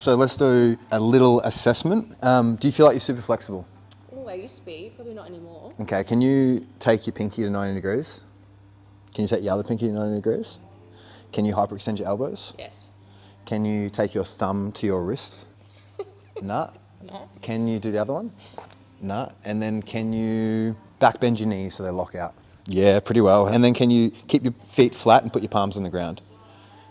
So let's do a little assessment. Do you feel like you're super flexible? Oh, I used to be, probably not anymore. Okay, can you take your pinky to 90 degrees? Can you take your other pinky to 90 degrees? Can you hyperextend your elbows? Yes. Can you take your thumb to your wrist? Nah. No. Can you do the other one? Nah. And then can you back bend your knees so they lock out? Yeah, pretty well. And then can you keep your feet flat and put your palms on the ground?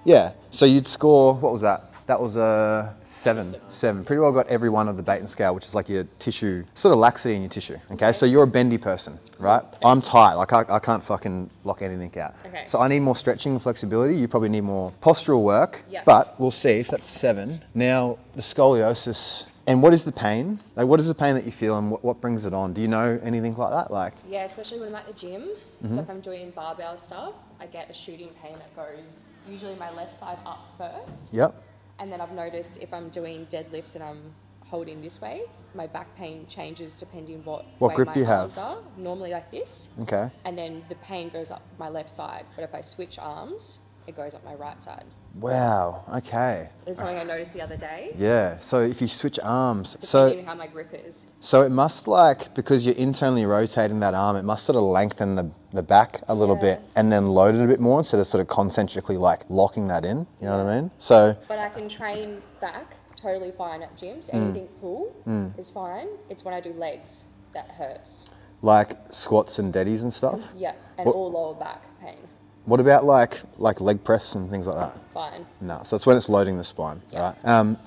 Yeah. So you'd score, what was that? That was a 7. 7. Pretty well got every one of the Baton scale, which is like your tissue, sort of laxity in your tissue. Okay, so you're a bendy person, right? I'm tight, like I can't fucking lock anything out. Okay. So I need more stretching and flexibility. You probably need more postural work, Yeah. but we'll see. So that's 7. Now the scoliosis. And what is the pain? Like, what is the pain that you feel and what brings it on? Do you know anything like that? Like, Yeah, especially when I'm at the gym. So if I'm doing barbell stuff, I get a shooting pain that goes usually my left side up first. yep. And then I've noticed if I'm doing deadlifts and I'm holding this way, my back pain changes depending what way grip my you have. arms are. Normally like this. Okay. And then the pain goes up my left side. But if I switch arms, it goes up my right side. Wow. Okay. There's something I noticed the other day. Yeah. So if you switch arms, Depending how my grip is. so it must, like, because you're internally rotating that arm, it must sort of lengthen the back a little bit and then load it a bit more instead of sort of concentrically like locking that in. You know what I mean? So. But I can train back totally fine at gyms. Anything pull is fine. It's when I do legs that hurts. Like squats and deadies and stuff. Yeah, and all lower back pain. What about like leg press and things like that? Fine. No, so it's when it's loading the spine, right?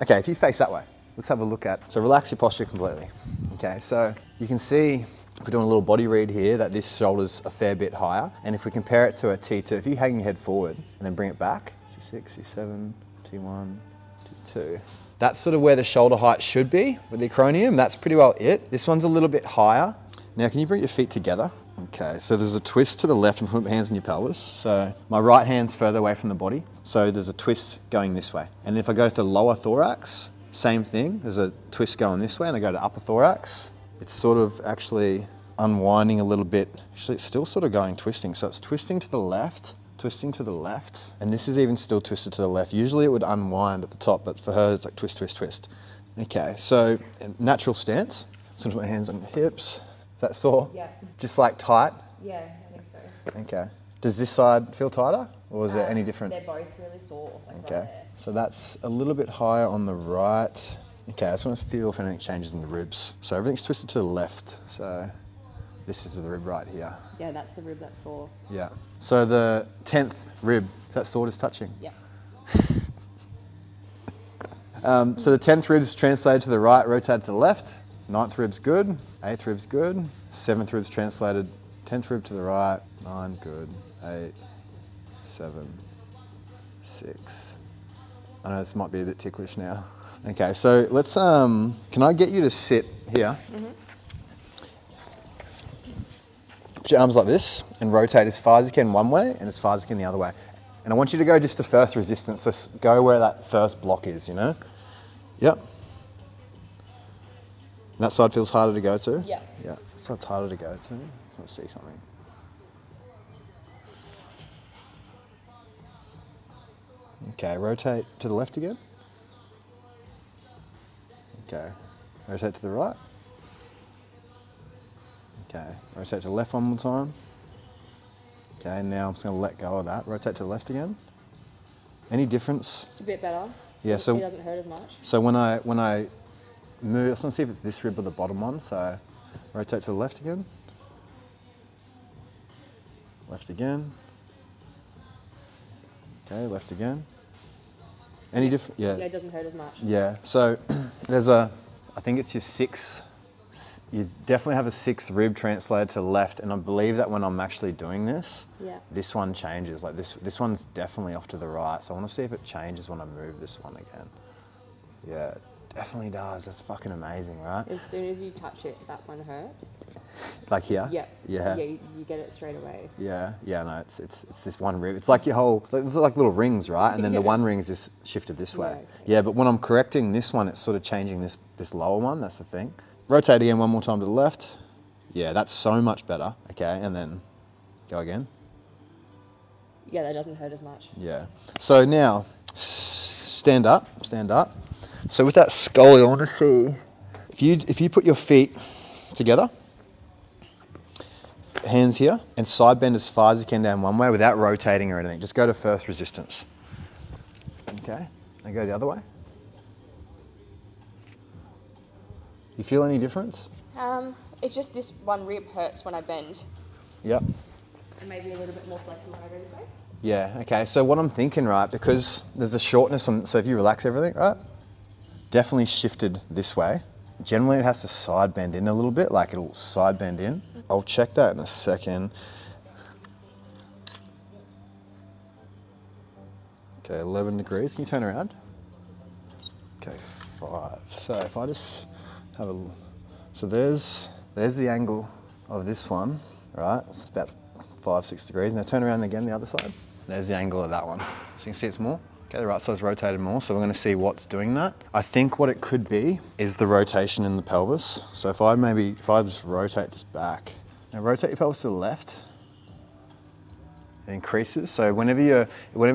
Okay, if you face that way, let's have a look at, so relax your posture completely. Okay, so you can see, we're doing a little body read here, that this shoulder's a fair bit higher. And if we compare it to a T2, if you hang your head forward and then bring it back, C6, C7, T1, T2. That's sort of where the shoulder height should be with the acromion. That's pretty well it. This one's a little bit higher. Now, can you bring your feet together? Okay, so there's a twist to the left and put my hands in your pelvis. So my right hand's further away from the body. So there's a twist going this way. And if I go to the lower thorax, same thing. There's a twist going this way and I go to upper thorax. It's sort of actually unwinding a little bit. Actually, it's still sort of going twisting. So it's twisting to the left, twisting to the left. And this is even still twisted to the left. Usually it would unwind at the top, but for her it's like twist, twist, twist. Okay, so natural stance. So I'm gonna put my hands on your hips. Is that sore? Yeah. Just like tight? Yeah, I think so. Okay. Does this side feel tighter or is there any different? They're both really sore. Like Okay. right there. So that's a little bit higher on the right. Okay, I just want to feel if anything changes in the ribs. So everything's twisted to the left. So this is the rib right here. Yeah, that's the rib that's sore. Yeah. So the 10th rib, is that sore just touching? Yeah. So the 10th rib's translated to the right, rotated to the left. 9th rib's good. 8th rib's good. 7th rib's translated. 10th rib to the right. 9, good. 8, 7, 6. I know this might be a bit ticklish now. Okay, so let's, can I get you to sit here? Put your arms like this and rotate as far as you can one way and as far as you can the other way. And I want you to go just to first resistance, so go where that first block is, you know? Yep. And that side feels harder to go to? Yeah. Yeah, that side's harder to go to. I just want to see something. Okay, rotate to the left again. Okay, rotate to the right. Okay, rotate to the left one more time. Okay, now I'm just going to let go of that. Rotate to the left again. Any difference? It's a bit better. Yeah, so it doesn't hurt as much. So when I move, I just want to see if it's this rib or the bottom one. So rotate to the left again. Left again. Okay, left again. Any different? Yeah. Yeah, it doesn't hurt as much. Yeah. So there's a, I think it's your 6. You definitely have a 6th rib translated to the left, and I believe that when I'm actually doing this, this one changes. Like this one's definitely off to the right. So I want to see if it changes when I move this one again. Yeah, it definitely does. That's fucking amazing, right? As soon as you touch it, that one hurts. Like here? Yeah. Yeah. Yeah, you get it straight away. Yeah, yeah, no, it's this one rib. It's like your whole, it's like little rings, right? And then the one ring's just shifted this way. okay. Yeah, but when I'm correcting this one, it's sort of changing this lower one. That's the thing. Rotate again one more time to the left. Yeah, that's so much better. Okay, and then go again. Yeah, that doesn't hurt as much. Yeah. So now, stand up. So with that skull, I want to see, if you put your feet together, hands here, and side bend as far as you can down one way without rotating or anything. Just go to first resistance. Okay, and go the other way. You feel any difference? It's just this one rib hurts when I bend. Yep. And maybe a little bit more flexible when I go this way. Yeah, okay, so what I'm thinking, right, because there's a shortness on, so if you relax everything, right, definitely shifted this way. Generally it has to side bend in a little bit, like it'll side bend in. I'll check that in a second. Okay, 11 degrees, can you turn around? Okay, 5. So if I just have a, so there's the angle of this one, right? It's about 5, 6 degrees. Now turn around again the other side. There's the angle of that one. So you can see it's more. Okay, the right side's rotated more, so we're going to see what's doing that. I think what it could be is the rotation in the pelvis. So if I just rotate this back, now rotate your pelvis to the left, it increases. So whenever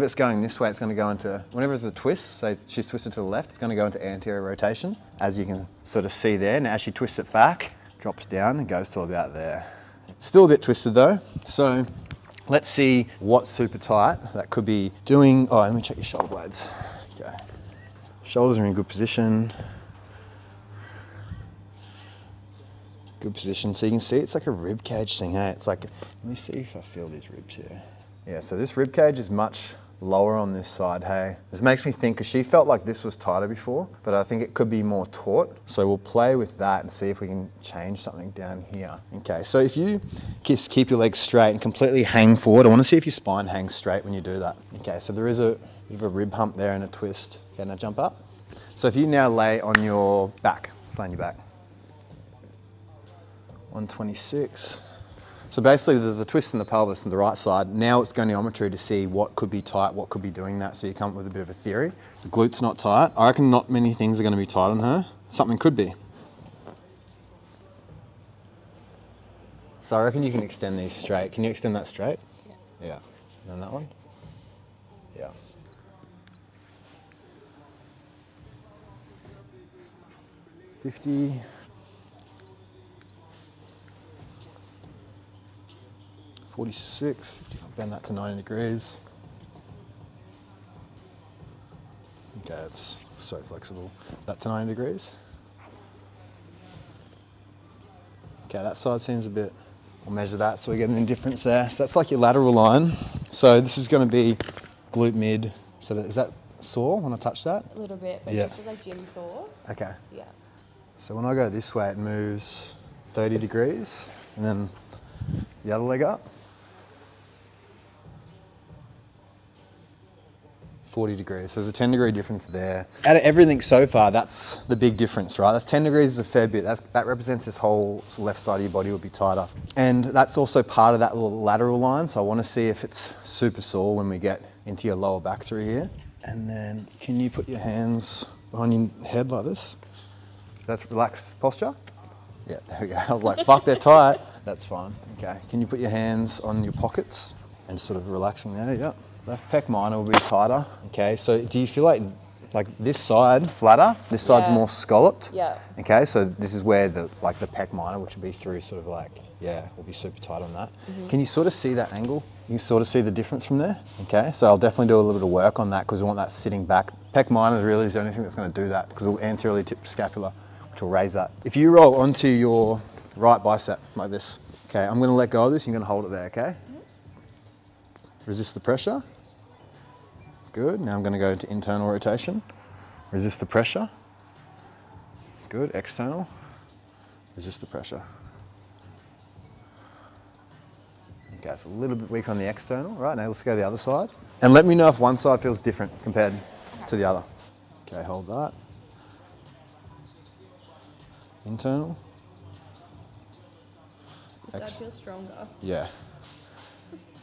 it's going this way, it's going to go into, whenever it's a twist, so she's twisted to the left, it's going to go into anterior rotation, as you can sort of see there. Now as she twists it back, drops down and goes to about there. It's still a bit twisted though, so let's see what's super tight. That could be doing, oh, let me check your shoulder blades. Okay. Shoulders are in good position. Good position. So you can see it's like a rib cage thing, hey? It's like, let me see if I feel these ribs here. Yeah, so this rib cage is much lower on this side, hey? This makes me think, because she felt like this was tighter before, but I think it could be more taut. So we'll play with that and see if we can change something down here. Okay, so if you just keep your legs straight and completely hang forward, I want to see if your spine hangs straight when you do that. Okay, so there is a bit of a rib hump there and a twist. Okay, now jump up. So if you now lay on your back, let's lay on your back. 126. So basically there's the twist in the pelvis on the right side. Now it's goniometry to see what could be tight, what could be doing that. So you come up with a bit of a theory. The glute's not tight. I reckon not many things are going to be tight on her. Something could be. So I reckon you can extend these straight. Can you extend that straight? Yeah. Yeah. And then that one? Yeah. $50. 46, bend that to 90 degrees. Okay, it's so flexible. That to 90 degrees. Okay, that side seems a bit, we'll measure that so we get an difference there. So that's like your lateral line. So this is going to be glute mid. So is that sore when I touch that? A little bit, but yeah. It just was like gym sore. Okay. Yeah. So when I go this way, it moves 30 degrees, and then the other leg up. 40 degrees, so there's a 10-degree difference there. Out of everything so far, that's the big difference, right? That's 10 degrees is a fair bit. That represents this whole left side of your body will be tighter. And that's also part of that little lateral line, so I want to see if it's super sore when we get into your lower back through here. And then, can you put your hands behind your head like this? That's relaxed posture? Yeah, there we go. I was like, fuck, they're tight. That's fine, okay. Can you put your hands on your pockets and sort of relaxing there, yeah. Left pec minor will be tighter. Okay, so do you feel like this side flatter, this side's more scalloped? Yeah. Okay, so this is where the pec minor, which would be through sort of like, yeah, will be super tight on that. Mm-hmm. Can you sort of see that angle? You can sort of see the difference from there? Okay, so I'll definitely do a little bit of work on that because we want that sitting back. Pec minor really is the only thing that's going to do that because it will anteriorly tip the scapula, which will raise that. If you roll onto your right bicep like this, okay, I'm going to let go of this, you're going to hold it there, okay? Mm-hmm. Resist the pressure. Good, now I'm going to go into internal rotation. Resist the pressure. Good, external. Resist the pressure. Okay, it's a little bit weak on the external. Right, now let's go to the other side. And let me know if one side feels different compared to the other. Okay, hold that. Internal. This side feels stronger. Yeah.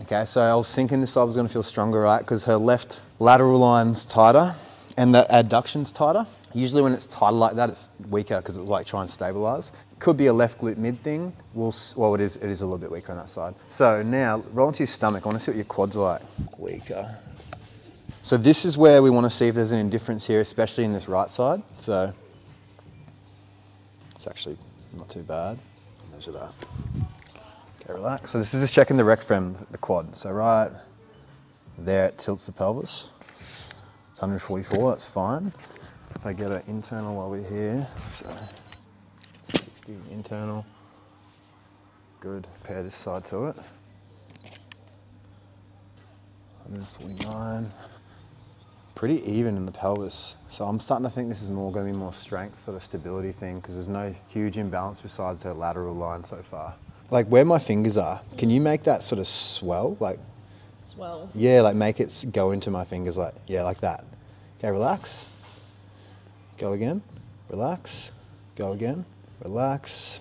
Okay, so I was thinking this side was going to feel stronger, right? Because her left lateral line's tighter and that adduction's tighter. Usually when it's tighter like that, it's weaker because it was like trying to stabilize. Could be a left glute mid thing. Well, it is a little bit weaker on that side. So now, roll into your stomach. I want to see what your quads are like. Weaker. So this is where we want to see if there's an indifference here, especially in this right side. So it's actually not too bad. Measure that. Okay, relax. So this is just checking the rec fem, the quad. So right there it tilts the pelvis. It's 144, that's fine. If I get an internal while we're here, so 60 internal. Good, pair this side to it. 149. Pretty even in the pelvis. So I'm starting to think this is more going to be more strength, sort of stability thing, because there's no huge imbalance besides her lateral line so far. Like where my fingers are, can you make that sort of swell? Like, swell? Yeah, like make it go into my fingers like, yeah, like that. Okay, relax. Go again, relax. Go again, relax.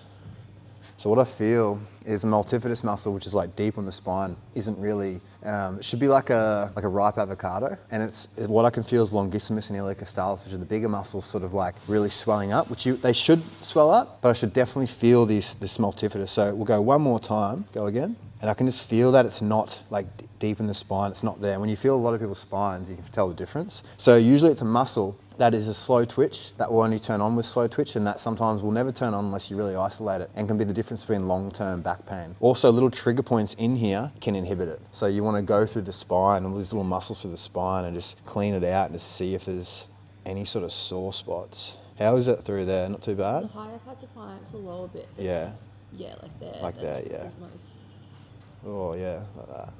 So what I feel is the multifidus muscle, which is like deep on the spine, isn't really, it should be like a ripe avocado. And it's what I can feel is longissimus and iliacostalis, which are the bigger muscles sort of like really swelling up, which they should swell up, but I should definitely feel this multifidus. So we'll go one more time, go again. And I can just feel that it's not like deep in the spine, it's not there. When you feel a lot of people's spines, you can tell the difference. So usually it's a muscle that is a slow twitch, that will only turn on with slow twitch, and that sometimes will never turn on unless you really isolate it, and can be the difference between long-term back pain. Also, little trigger points in here can inhibit it. So you want to go through the spine, all these little muscles through the spine, and just clean it out and just see if there's any sort of sore spots. How is it through there? Not too bad? The higher parts are fine, it's the lower bit. Yeah. Yeah, like there. Like there, yeah. Most. Oh yeah, like that.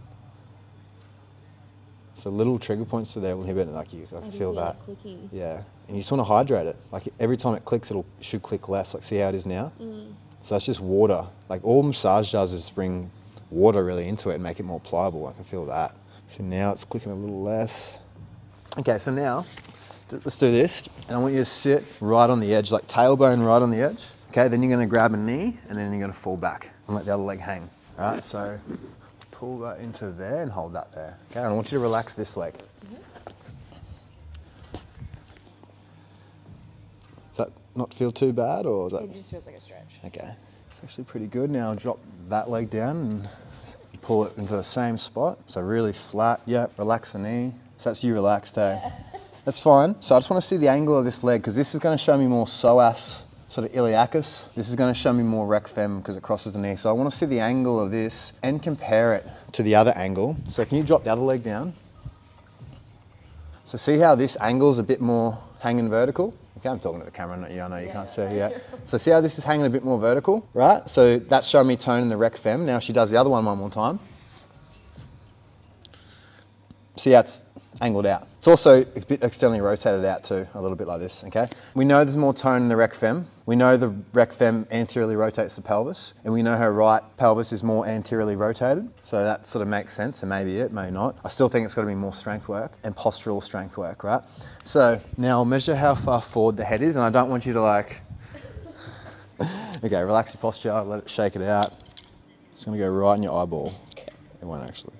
So little trigger points to there will inhibit it, like you I can feel that. Clicking. Yeah, and you just want to hydrate it. Like every time it clicks, it should click less. Like see how it is now? So that's just water. Like all massage does is bring water really into it and make it more pliable. I can feel that. So now it's clicking a little less. Okay, so now let's do this. And I want you to sit right on the edge, like tailbone right on the edge. Okay, then you're going to grab a knee and then you're going to fall back and let the other leg hang. All right, so pull that into there and hold that there. Okay, and I want you to relax this leg. Does that not feel too bad, or is that? It just feels like a stretch. Okay, it's actually pretty good. Now drop that leg down and pull it into the same spot. So really flat, yep, relax the knee. So that's you relaxed, hey? Yeah. That's fine. So I just want to see the angle of this leg, because this is going to show me more psoas, sort of iliacus. This is going to show me more rec fem because it crosses the knee. So I want to see the angle of this and compare it to the other angle. So can you drop the other leg down? So see how this angle is a bit more hanging vertical? Okay, I'm talking to the camera, not you. I know you can't see yet. So see how this is hanging a bit more vertical, right? So that's showing me tone in the rec fem. Now she does the other one more time. See how it's angled out. It's also a bit externally rotated out too, a little bit like this, okay? We know there's more tone in the rec fem. We know the rec fem anteriorly rotates the pelvis, and we know her right pelvis is more anteriorly rotated. So that sort of makes sense, and maybe it, may not. I still think it's got to be more strength work and postural strength work, right? So now I'll measure how far forward the head is, and I don't want you to like, okay, relax your posture, let it shake it out. It's gonna go right in your eyeball. Okay. It won't actually.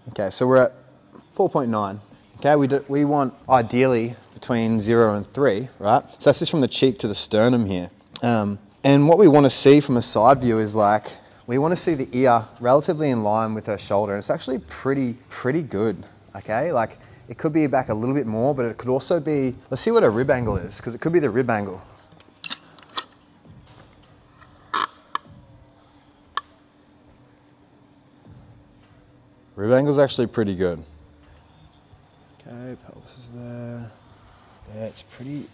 Okay, so we're at 4.9. Okay, we want ideally between 0 and 3, right? So that's just from the cheek to the sternum here. And what we want to see from a side view is like, we want to see the ear relatively in line with her shoulder. And it's actually pretty good, okay? Like it could be back a little bit more, but it could also be, let's see what her rib angle is, because it could be the rib angle. Rib angle's actually pretty good. Okay, pelvis is there. Yeah, it's pretty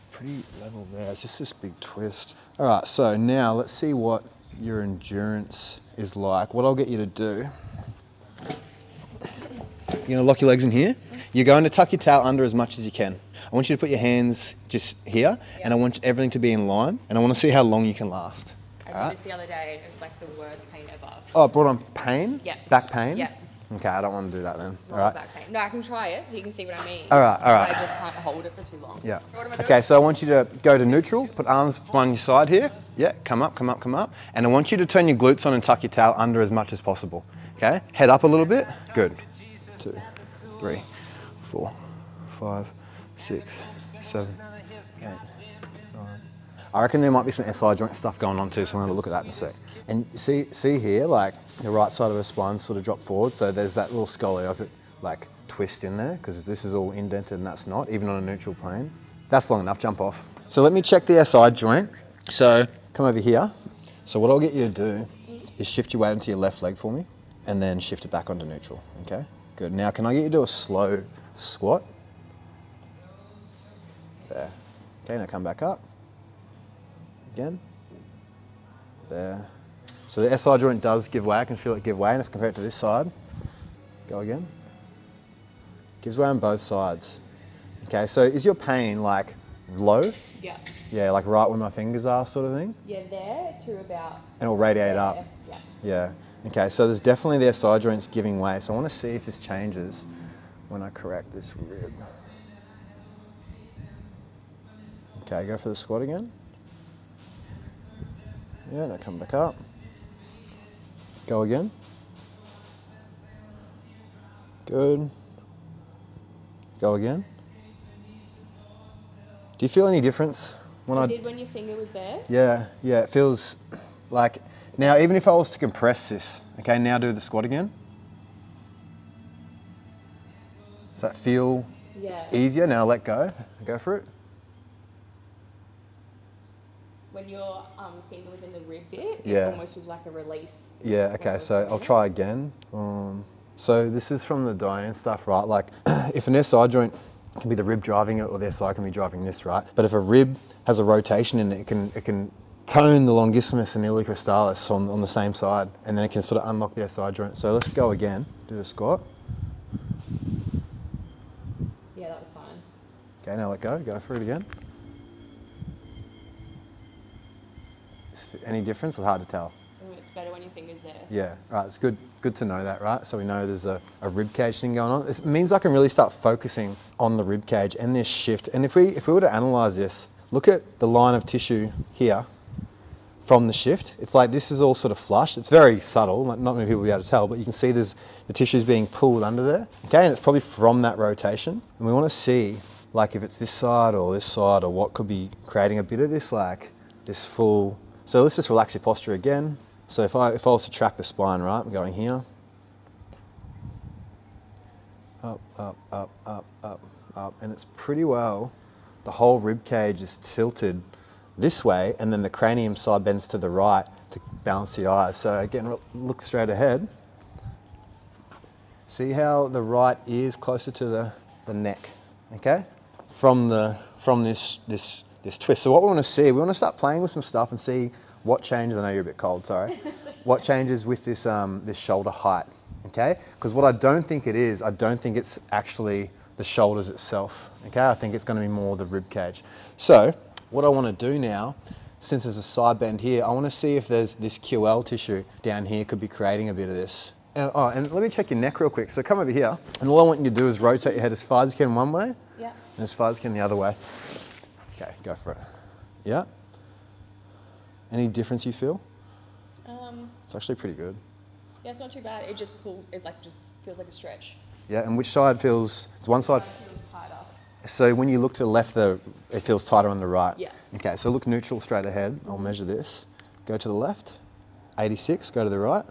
level there. It's just this big twist. All right, so now let's see what your endurance is like. What I'll get you to do, you're gonna lock your legs in here. You're going to tuck your tail under as much as you can. I want you to put your hands just here, and I want everything to be in line, and I want to see how long you can last. I did this the other day, and it was like the worst pain ever. Oh, it brought on pain? Yeah. Back pain? Yeah. Okay, I don't want to do that then. All right. Back pain. No, I can try it so you can see what I mean. All right. But I just can't hold it for too long. Yeah. Okay, so I want you to go to neutral, put arms on your side here. Yeah, come up. And I want you to turn your glutes on and tuck your tail under as much as possible. Okay, head up a little bit. Good. 2, 3, 4, 5, 6, 7, 8, 9. I reckon there might be some SI joint stuff going on too, so I'm going to look at that in a sec. And see here, like the right side of her spine sort of dropped forward, so there's that little scoliopic like twist in there because this is all indented and that's not, even on a neutral plane. That's long enough, jump off. So let me check the SI joint. So come over here. So what I'll get you to do is shift your weight into your left leg for me and then shift it back onto neutral, okay? Good. Now can I get you to do a slow squat? There. Okay, now come back up. Again. There. So the SI joint does give way, I can feel it give way, and if compared to this side, go again. Gives way on both sides. Okay, so is your pain like low? Yeah. Yeah, like right where my fingers are sort of thing? Yeah, there to about... And it'll radiate there. up? Yeah. Yeah. Okay, so there's definitely the SI joints giving way, so I want to see if this changes when I correct this rib. Okay, go for the squat again. Yeah, now come back up. Go again. Good. Go again. Do you feel any difference when I did when your finger was there? Yeah, yeah, it feels like, now even if I was to compress this, okay, now do the squat again. Does that feel easier? Now let go for it. When your finger was in the rib bit, Yeah. it almost was like a release. Yeah, okay, so I'll try again. So this is from the Diane stuff, right? Like if an SI joint can be the rib driving it or the SI can be driving this, right? But if a rib has a rotation in it, it can tone the longissimus and iliocrostalis on the same side, and then it can sort of unlock the SI joint. So let's go again, do the squat. Yeah, that was fine. Okay, now let go for it again. Any difference or hard to tell? It's better when your finger's there. Yeah, right, it's good to know that, right? So we know there's a rib cage thing going on. This means I can really start focusing on the rib cage and this shift. And if we were to analyze this, look at the line of tissue here from the shift. It's like this is all sort of flush. It's very subtle, like not many people will be able to tell, but you can see there's the tissue's being pulled under there. Okay, and it's probably from that rotation. And we want to see like if it's this side or what could be creating a bit of this, like this full. So let's just relax your posture again. So if I was to track the spine, right, I'm going here. Up, up, up, up, up, up. And it's pretty well, the whole rib cage is tilted this way, and then the cranium side bends to the right to balance the eyes. So again, look straight ahead. See how the right ear is closer to the neck, okay? From this twist. So what we want to see, we want to start playing with some stuff and see what changes. I know you're a bit cold, sorry. What changes with this this shoulder height, okay? Because what I don't think it is, I don't think it's actually the shoulders itself, okay? I think it's going to be more the rib cage. So what I want to do now, since there's a side bend here, I want to see if there's this QL tissue down here could be creating a bit of this. And let me check your neck real quick. So come over here, and all I want you to do is rotate your head as far as you can one way, and as far as you can the other way. Okay, go for it. Yeah? Any difference you feel? It's actually pretty good. Yeah, it's not too bad. It just just feels like a stretch. Yeah, and which side feels, it's one side? Feels tighter. So when you look to the left, it feels tighter on the right? Yeah. Okay, so look neutral straight ahead. I'll measure this. Go to the left, 86, go to the right,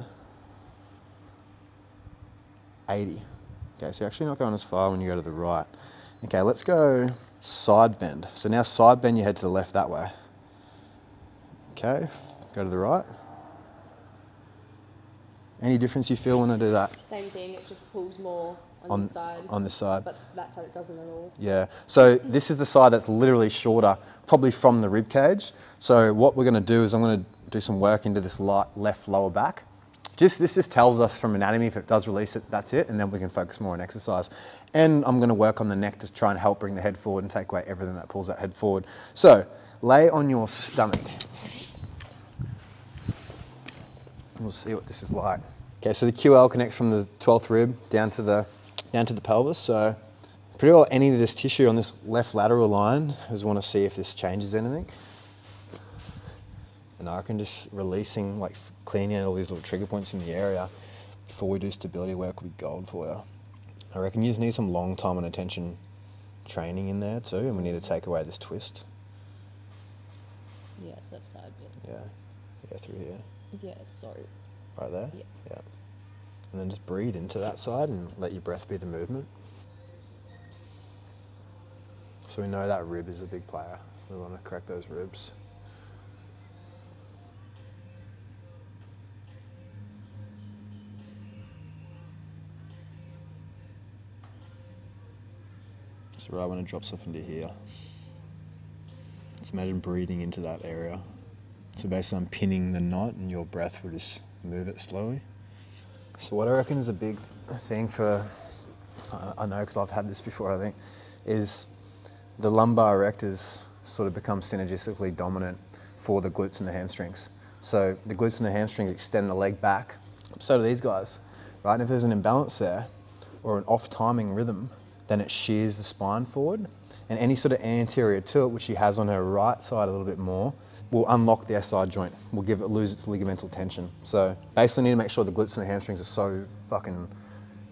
80. Okay, so you're actually not going as far when you go to the right. Okay, let's go side bend. So now side bend your head to the left that way. Okay, go to the right. Any difference you feel when I do that? Same thing, it just pulls more on this side. On this side. But that side it doesn't at all. Yeah, so this is the side that's literally shorter, probably from the rib cage. So what we're going to do is I'm going to do some work into this left lower back. This just tells us from anatomy, if it does release it, that's it, and then we can focus more on exercise. And I'm going to work on the neck to try and help bring the head forward and take away everything that pulls that head forward. So lay on your stomach. We'll see what this is like. Okay, so the QL connects from the 12th rib down to the pelvis. So pretty well any of this tissue on this left lateral line, I just want to see if this changes anything. And I reckon just releasing, like cleaning out all these little trigger points in the area before we do stability work will be gold for you. I reckon you just need some long time and attention training in there too, and we need to take away this twist. Yeah, so that side bit. Yeah, through here. Yeah, sorry. Right there? Yeah. Yeah. And then just breathe into that side and let your breath be the movement. So we know that rib is a big player. We want to correct those ribs. So right when it drops off into here, just imagine breathing into that area. So basically I'm pinning the knot and your breath will just move it slowly. So what I reckon is a big thing for, I know because I've had this before I think, is the lumbar erectors sort of become synergistically dominant for the glutes and the hamstrings. So the glutes and the hamstrings extend the leg back, so do these guys, right? And if there's an imbalance there or an off-timing rhythm, then it shears the spine forward, and any sort of anterior tilt, which she has on her right side a little bit more, will unlock the SI joint, will give it lose its ligamental tension. So basically need to make sure the glutes and the hamstrings are so fucking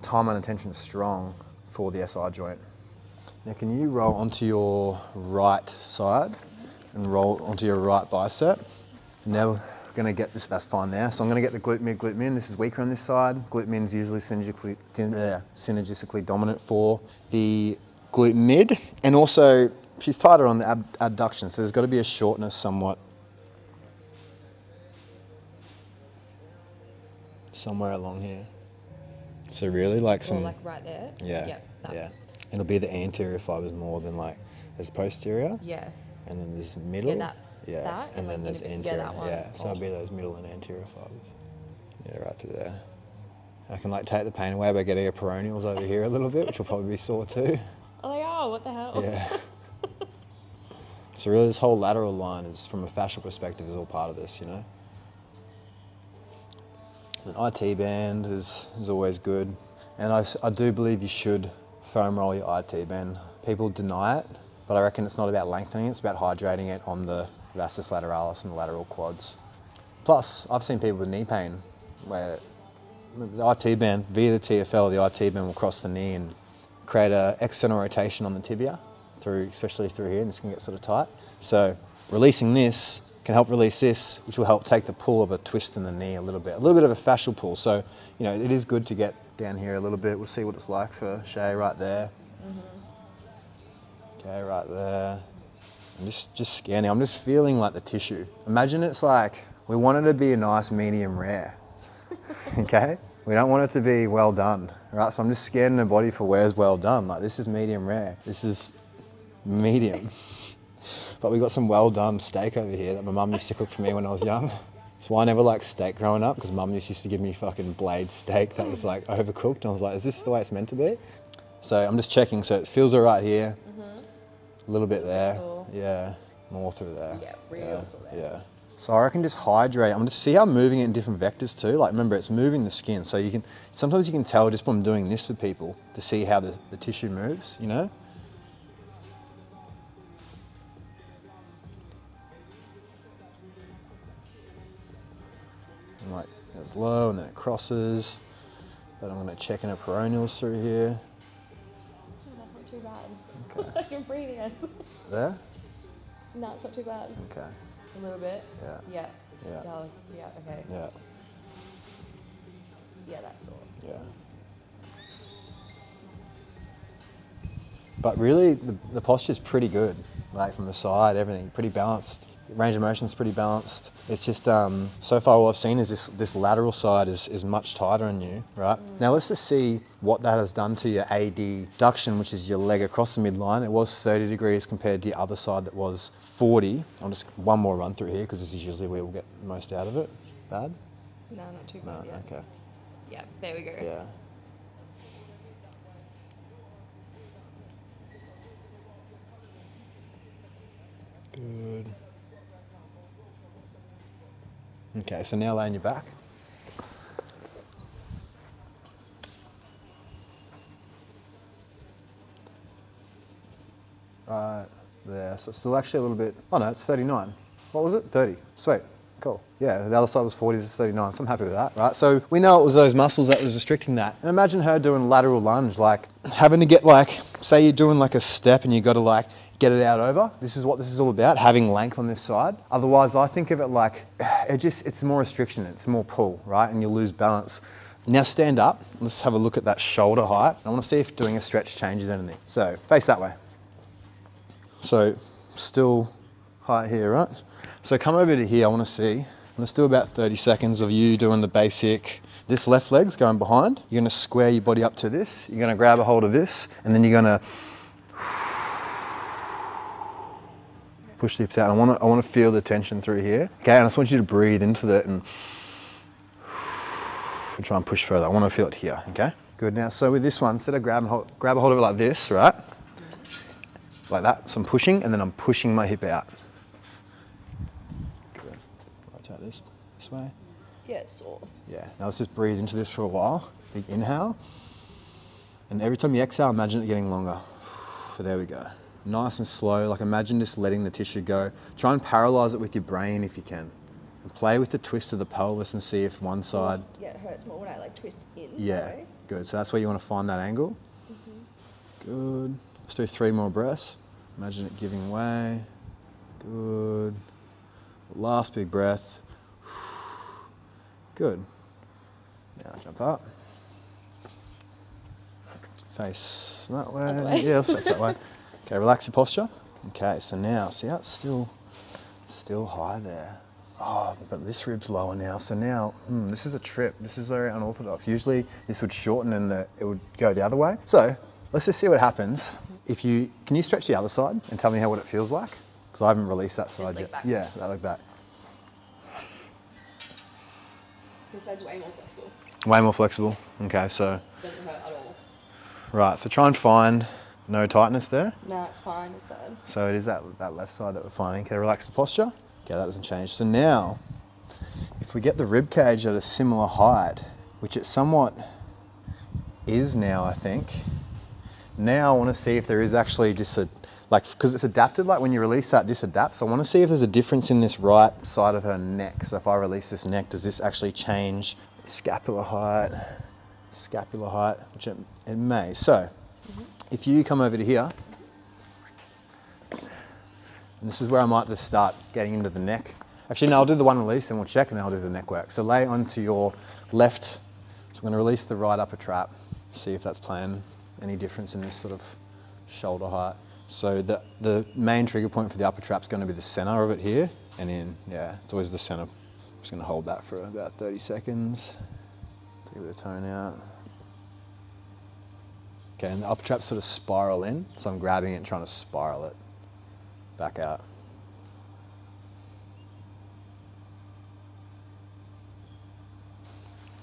time under tension strong for the SI joint. Now can you roll onto your right side and roll onto your right bicep? Now we're gonna get this, that's fine there. So I'm gonna get the glute min. This is weaker on this side. Glute min is usually synergistically dominant for the glute mid. And also she's tighter on the abduction, so there's gotta be a shortness somewhat. Somewhere along here. So really like some... Or like right there? Yeah, Yep, yeah. It'll be the anterior fibers more than like, there's posterior. Yeah. And then there's middle. Yeah, that. Yeah, That, and then there's anterior. Yeah, that one. Yeah, so it'll be those middle and anterior fibers. Yeah, right through there. I can like take the pain away by getting your peroneals over here a little bit, which will probably be sore too. I'm like, oh, what the hell? Yeah. So really this whole lateral line is, from a fascial perspective, is all part of this, you know? An IT band is always good. And I do believe you should foam roll your IT band. People deny it, but I reckon it's not about lengthening, it's about hydrating it on the vastus lateralis and the lateral quads. Plus, I've seen people with knee pain where the IT band, via the TFL, the IT band will cross the knee and create an external rotation on the tibia, especially through here, and this can get sort of tight. So releasing this can help release this, which will help take the pull of a twist in the knee a little bit of a fascial pull. So, you know, it is good to get down here a little bit. We'll see what it's like for Shay right there. Okay, right there. I'm just scanning. I'm just feeling like the tissue. Imagine it's like, we want it to be a nice medium rare, okay? We don't want it to be well done, right? So I'm just scanning the body for where's well done. Like, this is medium rare. This is medium. But we got some well done steak over here that my mum used to cook for me when I was young. So I never liked steak growing up because mum used to give me fucking blade steak that was like overcooked. And I was like, is this the way it's meant to be? So I'm just checking. So it feels all right here. A little bit there. Yeah, more through there. Yeah, real there. Yeah. So I reckon just hydrate. I'm gonna see how I'm moving it in different vectors too. Like remember, it's moving the skin. So sometimes you can tell just from doing this for people to see how the tissue moves, you know? And like, it goes low and then it crosses. But I'm gonna check in a peroneals through here. That's not too bad. Okay. You're breathing in. There? No, it's not too bad. Okay. A little bit. Yeah. Yeah. Yeah. Yeah, yeah, okay. Yeah. Yeah, that's sore. Yeah. But really, the posture's pretty good. Like from the side, everything, pretty balanced. Range of motion's pretty balanced. It's just, so far all I've seen is this lateral side is much tighter on you, right? Now let's just see what that has done to your adduction, which is your leg across the midline. It was 30 degrees compared to the other side that was 40. I'll just, one more run through here because this is usually where we'll get the most out of it. Bad? No, not too No, bad. Yeah. okay. Yeah, there we go. Yeah. Good. Okay, so now lay on your back. Right there, so it's still actually a little bit, oh no, it's 39. What was it? 30, sweet, cool. Yeah, the other side was 40, this is 39, so I'm happy with that, right? So we know it was those muscles that was restricting that. And imagine her doing lateral lunge, like having to get like, say you're doing like a step and you got to like, get it out over. This is what this is all about, having length on this side. Otherwise, I think of it like, it's more restriction, it's more pull, right? And you'll lose balance. Now stand up, let's have a look at that shoulder height. I wanna see if doing a stretch changes anything. So, face that way. So still high here, right? So come over to here, I want to see. Let's do about 30 seconds of you doing the basic. This left leg's going behind. You're going to square your body up to this. You're going to grab a hold of this, and then you're going to push the hips out. I want to feel the tension through here. Okay, and I just want you to breathe into that and try and push further. I want to feel it here, okay? Good, now, so with this one, instead of grab a hold of it like this, right? Like that, so I'm pushing, and then I'm pushing my hip out. Good, rotate this way. Yeah, it's sore. Yeah, now let's just breathe into this for a while. Big inhale. And every time you exhale, imagine it getting longer. There we go. Nice and slow, like imagine just letting the tissue go. Try and paralyze it with your brain if you can. And play with the twist of the pelvis and see if one side... Yeah, it hurts more when I like twist in. Yeah, right? Good. So that's where you want to find that angle. Good. Let's do 3 more breaths. Imagine it giving way. Good. Last big breath. Good. Now jump up. Face that way. Yeah, let's face that way. Okay, relax your posture. Okay, so now, see how it's still high there. Oh, but this rib's lower now. So now, this is a trip. This is very unorthodox. Usually this would shorten and it would go the other way. So let's just see what happens. Can you stretch the other side and tell me what it feels like? Because I haven't released that side yet. Back. Yeah, that leg back. This side's way more flexible. Way more flexible. Okay, so. Doesn't hurt at all. Right, so try and find no tightness there. No, it's fine, this side. So it is that left side that we're finding. Okay, relax the posture. Okay, that doesn't change. So now, if we get the rib cage at a similar height, which it somewhat is now, I think. Now I want to see if there is actually just because it's adapted, like when you release that, this adapts. So I want to see if there's a difference in this right side of her neck. So if I release this neck, does this actually change scapular height, which it may. So if you come over to here, and this is where I might just start getting into the neck. Actually, no, I'll do the one release and we'll check and then I'll do the neck work. So lay onto your left. So I'm going to release the right upper trap, see if that's playing any difference in this sort of shoulder height. So the main trigger point for the upper trap is going to be the center of it here and in. Yeah, it's always the center. I'm just going to hold that for about 30 seconds. Take a bit of tone out. Okay, and the upper traps sort of spiral in, so I'm grabbing it and trying to spiral it back out.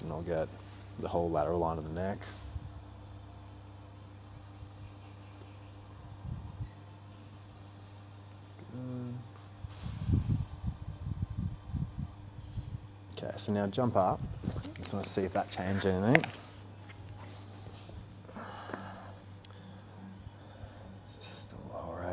And I'll get the whole lateral line of the neck. Okay, so now jump up. Just want to see if that changed anything.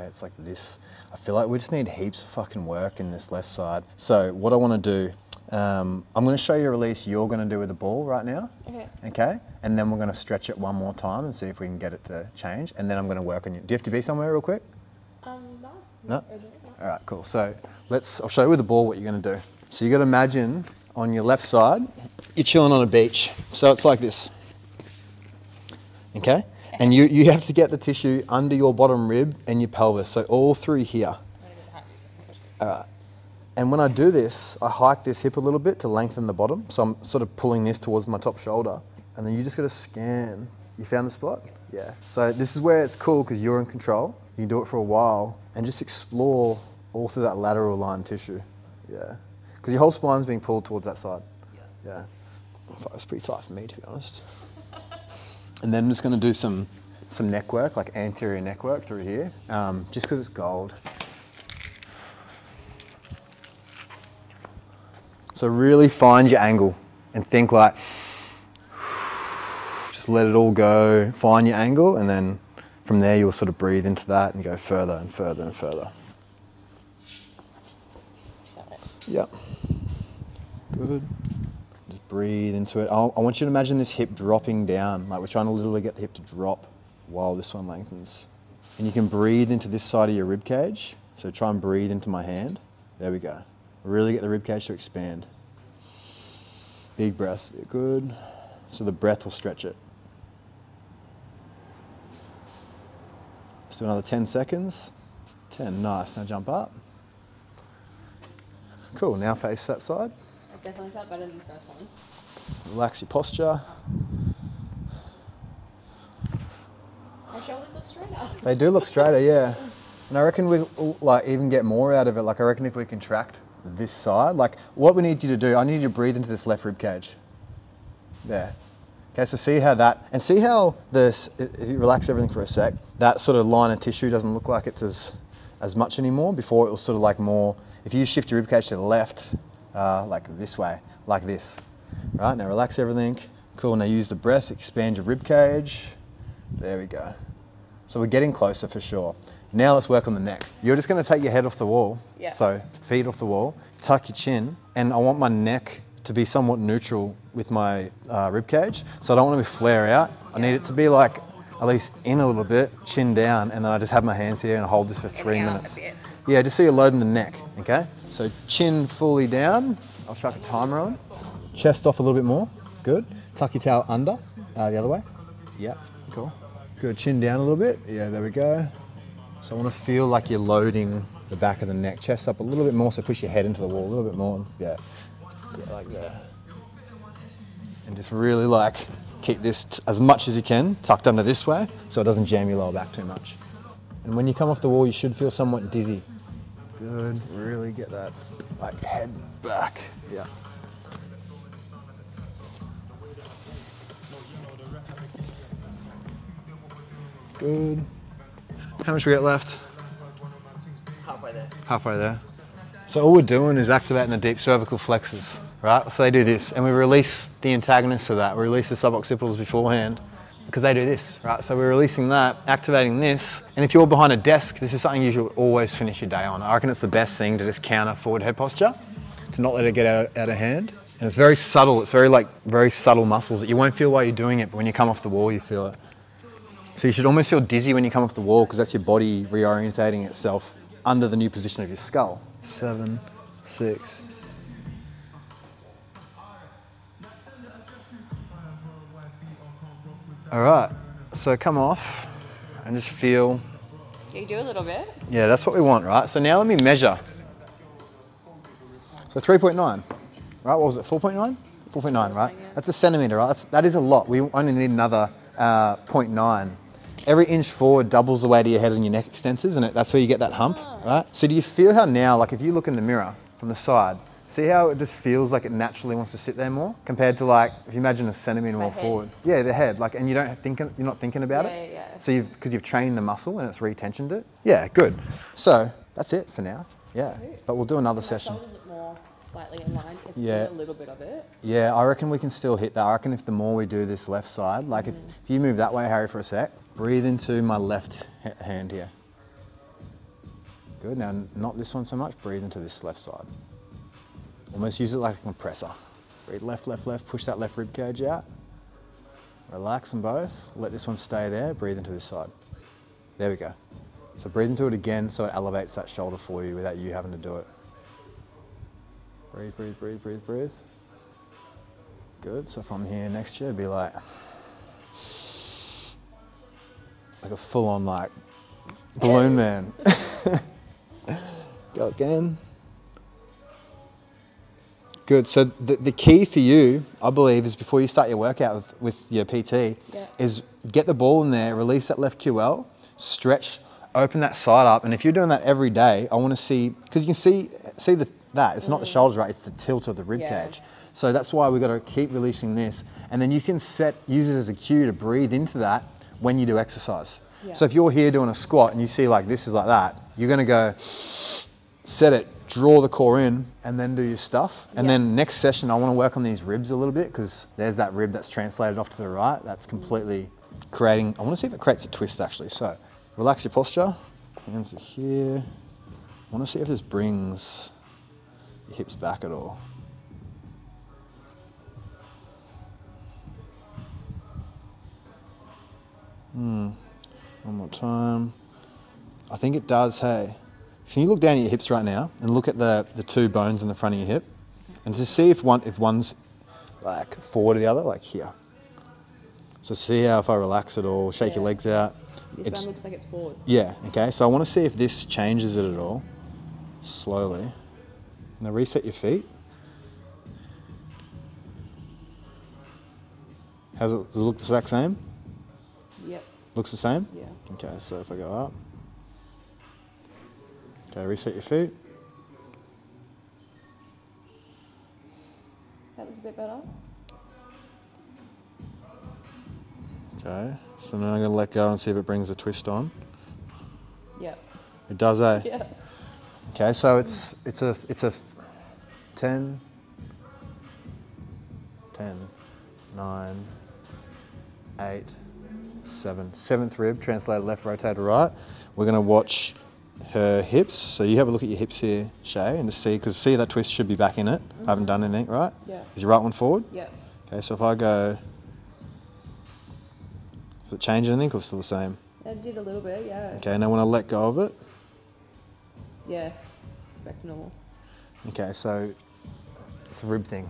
It's like this. I feel like we just need heaps of fucking work in this left side. So what I want to do, I'm going to show you a release you're going to do with the ball right now. Okay. Okay. And then we're going to stretch it one more time and see if we can get it to change. And then I'm going to work on you. Do you have to be somewhere real quick? No. No? All right, cool. So I'll show you with the ball what you're going to do. So you got to imagine on your left side, you're chilling on a beach. So it's like this. Okay? And you have to get the tissue under your bottom rib and your pelvis, so all through here. All right. And when I do this, I hike this hip a little bit to lengthen the bottom. So I'm sort of pulling this towards my top shoulder. And then you just got to scan. You found the spot? Yeah. So this is where it's cool because you're in control. You can do it for a while and just explore all through that lateral line tissue. Yeah. Because your whole spine's being pulled towards that side. Yeah. It's pretty tight for me, to be honest. And then I'm just going to do some neck work, like anterior neck work through here, just because it's gold. So really find your angle and think like, just let it all go, find your angle, and then from there you'll sort of breathe into that and go further and further and further. Yep. Good. Breathe into it. I want you to imagine this hip dropping down, like we're trying to literally get the hip to drop while this one lengthens. And you can breathe into this side of your rib cage. So try and breathe into my hand. There we go. Really get the rib cage to expand. Big breath. Good. So the breath will stretch it. Let's do another 10 seconds. 10, nice. Now jump up. Cool, now face that side. I definitely felt better than the first one. Relax your posture. My shoulders look straighter. They do look straighter, yeah. And I reckon we'll like even get more out of it. Like I reckon if we contract this side, like what we need you to do, I need you to breathe into this left rib cage. There. Okay, so see how that, and see how this, if you relax everything for a sec, that sort of line of tissue doesn't look like it's as much anymore. Before it was sort of like more, if you shift your rib cage to the left, like this way, like this. Right, now relax everything. Cool, now use the breath, expand your rib cage. There we go. So we're getting closer for sure. Now let's work on the neck. You're just gonna take your head off the wall. Yeah. So feet off the wall, tuck your chin, and I want my neck to be somewhat neutral with my rib cage. So I don't want to flare out. I need it to be like at least in a little bit, chin down, and then I just have my hands here and I hold this for 3 minutes. Yeah, just so you're loading the neck, okay? So chin fully down. I'll chuck a timer on. Chest off a little bit more. Good. Tuck your towel under, the other way. Yeah, cool. Good, chin down a little bit. Yeah, there we go. So I want to feel like you're loading the back of the neck. Chest up a little bit more, so push your head into the wall a little bit more. Yeah, like that. And just really like keep this as much as you can tucked under this way so it doesn't jam your lower back too much. And when you come off the wall, you should feel somewhat dizzy. Good, really get that like head back. Yeah. Good. How much we got left? Halfway there. Halfway there. So all we're doing is activating the deep cervical flexors, right? So they do this, and we release the antagonists of that. We release the suboccipitals beforehand because they do this, right? So we're releasing that, activating this, and if you're behind a desk, this is something you should always finish your day on. I reckon it's the best thing to just counter forward head posture, to not let it get out of hand. And it's very subtle. It's very subtle muscles that you won't feel while you're doing it, but when you come off the wall, you feel it. So you should almost feel dizzy when you come off the wall because that's your body reorientating itself under the new position of your skull. 7, 6. All right, so come off and just feel. Can you do a little bit? Yeah, that's what we want, right? So now let me measure. So 3.9, right? What was it, 4.9? 4.9, right? Yeah. That's a centimetre, right? That is a lot. We only need another 0.9. Every inch forward doubles the weight of your head and your neck extensors, and that's where you get that hump, right? So do you feel how now, like if you look in the mirror from the side, see how it just feels like it naturally wants to sit there more compared to like, if you imagine a centimetre more forward. Yeah, the head, like, and you're not thinking about it. Yeah. So because you've trained the muscle and it's retensioned it. Yeah, good. So that's it for now. Yeah, but we'll do another session. My shoulders look more slightly in line. It's Yeah. a little bit of it. Yeah, I reckon we can still hit that. I reckon if the more we do this left side, like if you move that way, Harry, for a sec, breathe into my left hand here. Good, now not this one so much, breathe into this left side. Almost use it like a compressor. Breathe left, left, left, push that left rib cage out. Relax them both, let this one stay there, breathe into this side. There we go. So breathe into it again so it elevates that shoulder for you without you having to do it. Breathe, breathe, breathe, breathe, breathe. Good, so if I'm here next year, it'd be like a full-on like balloon man. Go again. Good, so the key for you, I believe, is before you start your workout with your PT, is get the ball in there, release that left QL, stretch, open that side up, and if you're doing that every day, I want to see, because you can see that, it's not the shoulders, right, it's the tilt of the rib cage. So that's why we've got to keep releasing this, and then you can use it as a cue to breathe into that when you do exercise. Yeah. So if you're here doing a squat and you see like this is like that, you're going to go set it, draw the core in, and then do your stuff. And then next session, I want to work on these ribs a little bit because there's that rib that's translated off to the right. That's completely creating, I want to see if it creates a twist actually. So relax your posture, hands are here. I want to see if this brings your hips back at all. One more time. I think it does, hey. Can you look down at your hips right now and look at the two bones in the front of your hip and just see if one's like forward or the other, like here. So see how if I relax it all, shake your legs out, This one looks like it's bored. Yeah, okay, so I want to see if this changes it at all. Slowly. Now reset your feet. Does it look the exact same? Yep. Looks the same? Yeah. Okay, so if I go up. Okay, reset your feet. That looks a bit better. Okay, so now I'm going to let go and see if it brings the twist on. Yep. It does, eh? Yeah. Okay, so it's a 10, 9, 8, 7. 7th rib, translated left, rotated right. We're going to watch her hips. So you have a look at your hips here, Shay, and just see, because see that twist should be back in it. I haven't done anything, right? Yeah. Is your right one forward? Yeah. Okay, so if I go, does it change anything or still the same? It did a little bit, yeah. Okay, now when I let go of it. Yeah, back to normal. Okay, so it's the rib thing.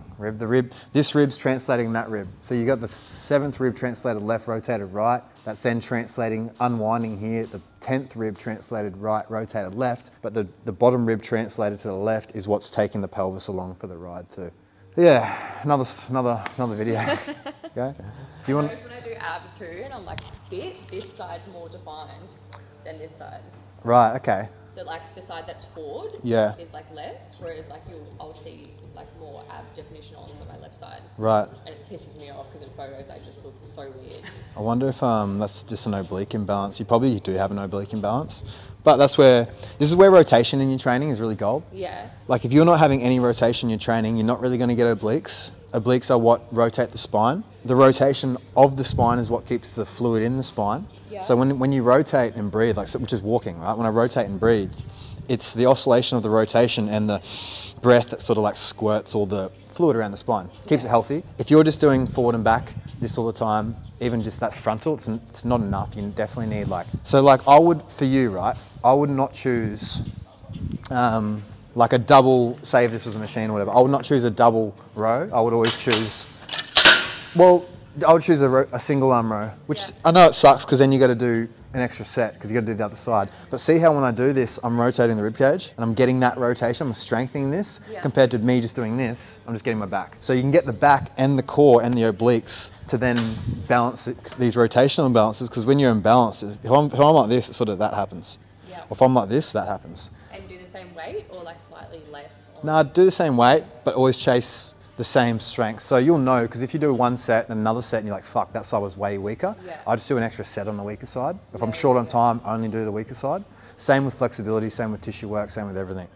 This rib's translating that rib. So you got the 7th rib translated left, rotated right. That's then translating, unwinding here. The 10th rib translated right, rotated left. But the bottom rib translated to the left is what's taking the pelvis along for the ride too. Yeah, another video. Okay. Do you want? I notice when I do abs too, and I'm like, this side's more defined than this side. Right. Okay. So like the side that's forward is like less, whereas like I'll see like more ab definition on my left side. Right. And it pisses me off because in photos I just look so weird. I wonder if that's just an oblique imbalance. You probably do have an oblique imbalance, but this is where rotation in your training is really gold. Yeah. Like if you're not having any rotation in your training, you're not really going to get obliques. Obliques are what rotate the spine. The rotation of the spine is what keeps the fluid in the spine. Yeah. So when you rotate and breathe, which is walking, right? When I rotate and breathe, it's the oscillation of the rotation and the breath that sort of like squirts all the fluid around the spine. Keeps it healthy. If you're just doing forward and back this all the time, even just that's frontal, it's not enough. You definitely need I would, for you, right? I would not choose like a double, say if this was a machine or whatever, I would not choose a double row. I would always choose, I would choose a single arm row, which I know it sucks because then you got to do an extra set because you got to do the other side. But see how when I do this, I'm rotating the rib cage and I'm getting that rotation, I'm strengthening this compared to me just doing this, I'm just getting my back. So you can get the back and the core and the obliques to then balance these rotational imbalances, because when you're imbalanced, if I'm like this, it's sort of that happens. Yeah. Or if I'm like this, that happens. And do the same weight or like slightly less? No, do the same weight, but always chase the same strength. So you'll know, because if you do one set and another set and you're like, fuck, that side was way weaker, I just do an extra set on the weaker side. If I'm short on time, I only do the weaker side. Same with flexibility, same with tissue work, same with everything.